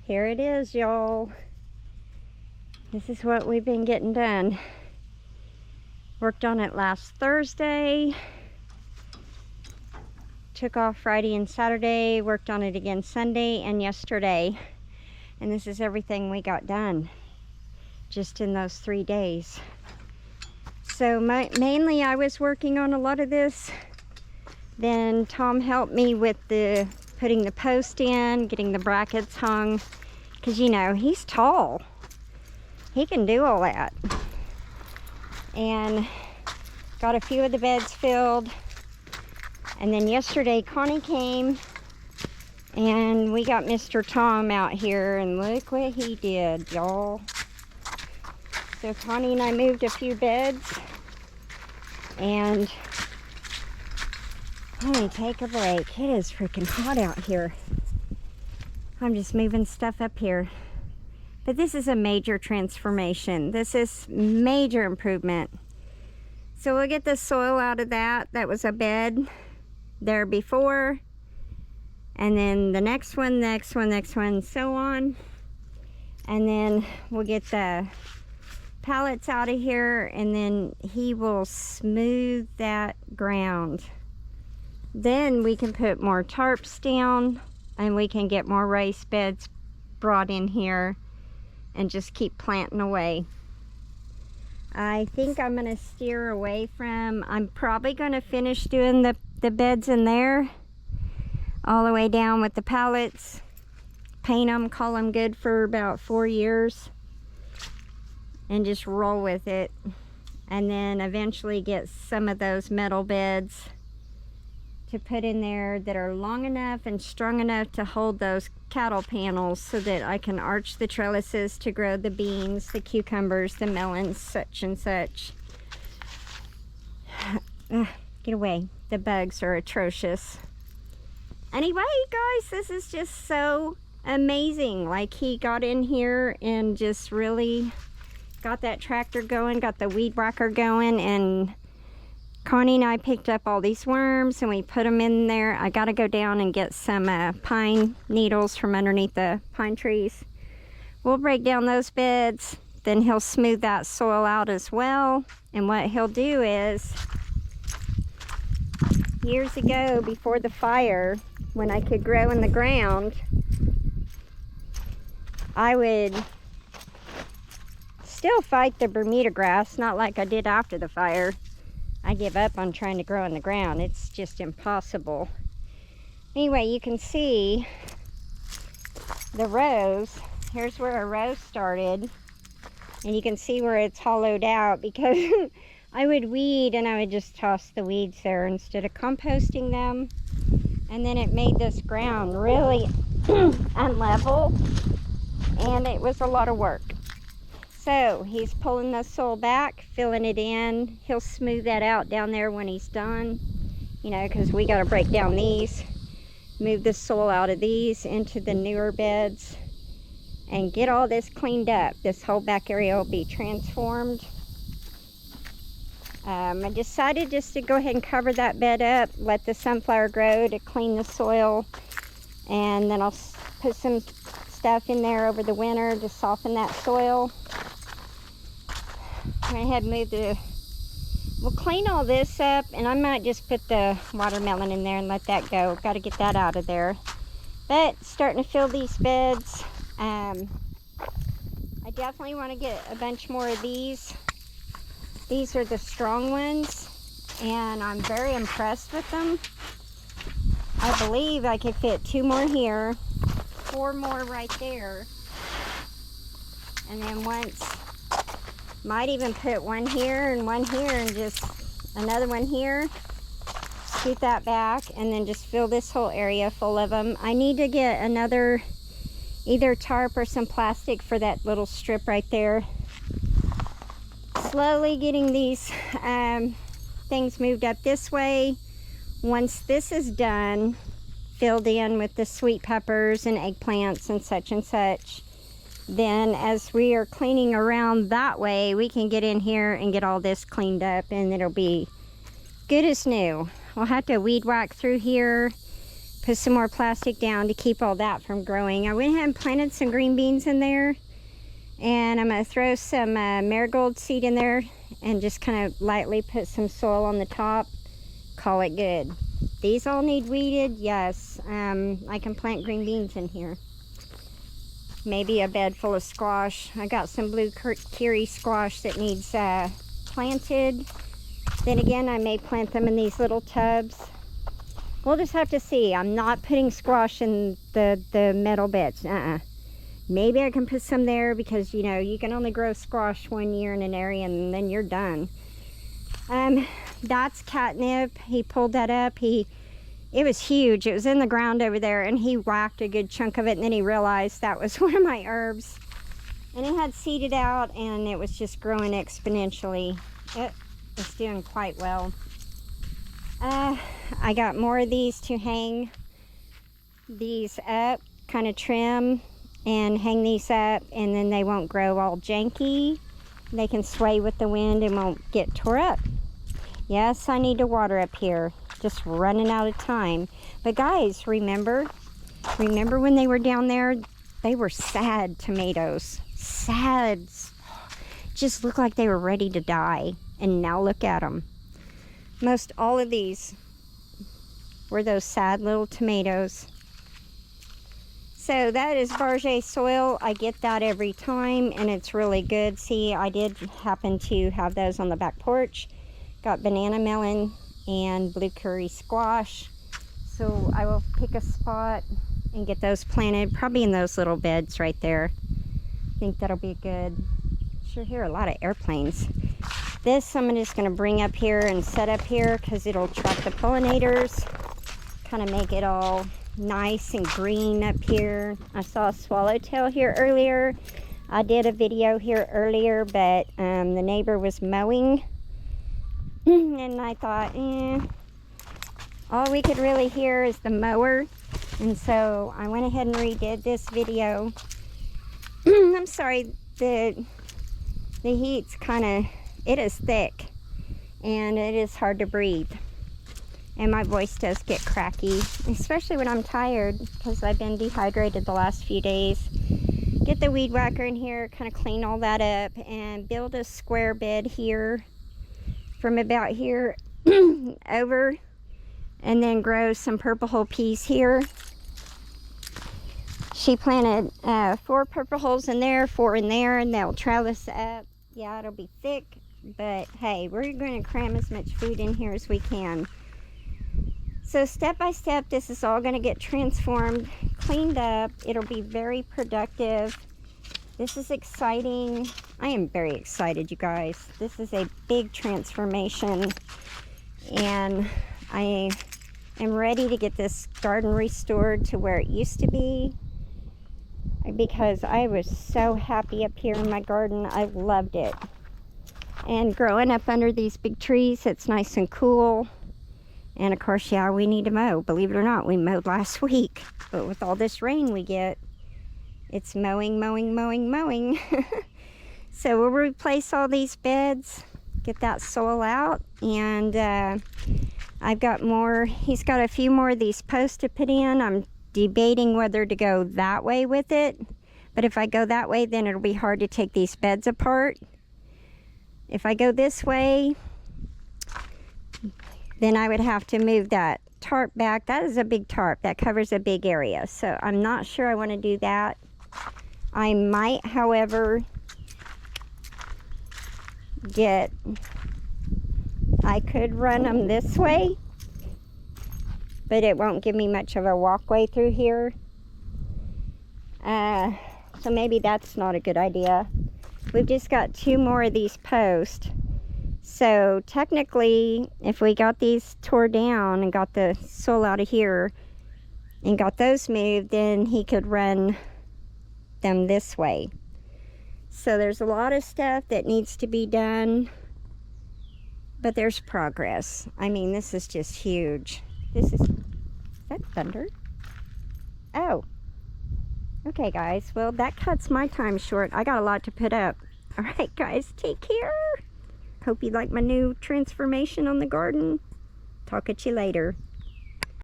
Here it is, y'all. This is what we've been getting done. Worked on it last Thursday. Took off Friday and Saturday. Worked on it again Sunday and yesterday. And this is everything we got done just in those 3 days. So mainly I was working on a lot of this. Then Tom helped me with putting the post in, getting the brackets hung. Because, you know, he's tall. He can do all that. And got a few of the beds filled. And then yesterday Connie came and we got Mr. Tom out here, and look what he did, y'all. So Connie and I moved a few beds, and let me take a break. It is freaking hot out here. I'm just moving stuff up here. But this is a major transformation. This is major improvement. So we'll get the soil out of that. That was a bed there before. And then the next one, so on. And then we'll get the pallets out of here, and then he will smooth that ground. Then we can put more tarps down, and we can get more raised beds brought in here and just keep planting away. I think I'm going to steer away from, I'm probably going to finish doing the beds in there all the way down with the pallets, paint them, call them good for about 4 years, and just roll with it. And then eventually get some of those metal beds to put in there that are long enough and strong enough to hold those cattle panels, so that I can arch the trellises to grow the beans, the cucumbers, the melons, such and such. Get away. The bugs are atrocious. Anyway, guys, this is just so amazing. Like, he got in here and just really got that tractor going, got the weed whacker going, and Connie and I picked up all these worms and we put them in there. I gotta go down and get some pine needles from underneath the pine trees. We'll break down those beds, then he'll smooth that soil out as well. And what he'll do is, years ago, before the fire, when I could grow in the ground, I would still fight the Bermuda grass, not like I did after the fire. I give up on trying to grow in the ground. It's just impossible. Anyway, you can see the rows. Here's where a row started. And you can see where it's hollowed out, because I would weed and I would just toss the weeds there instead of composting them. And then it made this ground really unlevel, and it was a lot of work. So he's pulling the soil back, filling it in. He'll smooth that out down there when he's done, you know, because we got to break down these, move the soil out of these into the newer beds, and get all this cleaned up. This whole back area will be transformed. I decided just to go ahead and cover that bed up, let the sunflower grow to clean the soil, and then I'll put some stuff in there over the winter to soften that soil. Went ahead and we'll clean all this up, and I might just put the watermelon in there and let that go. Got to get that out of there. But starting to fill these beds. I definitely want to get a bunch more of these. These are the strong ones, and I'm very impressed with them. I believe I could fit 2 more here, 4 more right there, and then might even put 1 here and 1 here, and just another one here. Scoot that back, and then just fill this whole area full of them. I need to get another, either tarp or some plastic for that little strip right there. Slowly getting these things moved up this way. Once this is done, filled in with the sweet peppers and eggplants and such, then as we are cleaning around that way, we can get in here and get all this cleaned up, and it'll be good as new. We'll have to weed whack through here, Put some more plastic down to keep all that from growing. I went ahead and planted some green beans in there. And I'm going to throw some marigold seed in there and just kind of lightly put some soil on the top. Call it good. These all need weeded, yes. I can plant green beans in here. Maybe a bed full of squash. I got some blue kiri squash that needs planted. Then again, I may plant them in these little tubs. We'll just have to see. I'm not putting squash in the metal beds. Maybe I can put some there because, you know, you can only grow squash 1 year in an area and then you're done. That's catnip. He pulled that up. It was huge. It was in the ground over there, and he whacked a good chunk of it, and then he realized that was one of my herbs. And it had seeded out, and it was just growing exponentially. It was doing quite well. I got more of these to hang these up, kind of trim and hang these up, and then they won't grow all janky. They can sway with the wind and won't get tore up. Yes, I need to water up here. Just running out of time. But guys, remember when they were down there? They were sad tomatoes. Sad. Just looked like they were ready to die. And now look at them. Most all of these were those sad little tomatoes. So that is Barget soil. I get that every time, and it's really good. See, I did happen to have those on the back porch. Got banana melon and blue curry squash. So I will pick a spot and get those planted, probably in those little beds right there. I think that'll be good. Sure hear a lot of airplanes. This I'm just going to bring up here and set up here because it'll attract the pollinators. Kind of make it all nice and green up here. I saw a swallowtail here earlier. I did a video here earlier, but the neighbor was mowing. And I thought, all we could really hear is the mower. And so I went ahead and redid this video. I'm sorry, the heat's it is thick. And it is hard to breathe. And my voice does get cracky, especially when I'm tired because I've been dehydrated the last few days. Get the weed whacker in here, kind of clean all that up, and build a square bed here from about here over, and then grow some purple hull peas here. She planted 4 purple hulls in there, 4 in there, and they'll trellis up. Yeah, it'll be thick, but hey, we're going to cram as much food in here as we can. So step by step, this is all going to get transformed, cleaned up. It'll be very productive. This is exciting. I am very excited, you guys. This is a big transformation, and I am ready to get this garden restored to where it used to be, because I was so happy up here in my garden. I loved it. And growing up under these big trees, it's nice and cool. And of course, yeah, we need to mow. Believe it or not, we mowed last week. But with all this rain we get, it's mowing. So we'll replace all these beds, get that soil out, and I've got more. He's got a few more of these posts to put in. I'm debating whether to go that way with it. But if I go that way, then it'll be hard to take these beds apart. If I go this way, then I would have to move that tarp back. That is a big tarp. That covers a big area. So I'm not sure I want to do that. I might, however, I could run them this way, but it won't give me much of a walkway through here. So maybe that's not a good idea. We've just got 2 more of these posts. So technically, if we got these tore down and got the soil out of here and got those moved, then he could run them this way. So there's a lot of stuff that needs to be done, but there's progress. I mean, this is just huge. Is that thunder? Oh, okay guys, well that cuts my time short. I got a lot to put up. All right guys, take care. Hope you like my new transformation on the garden. Talk at you later.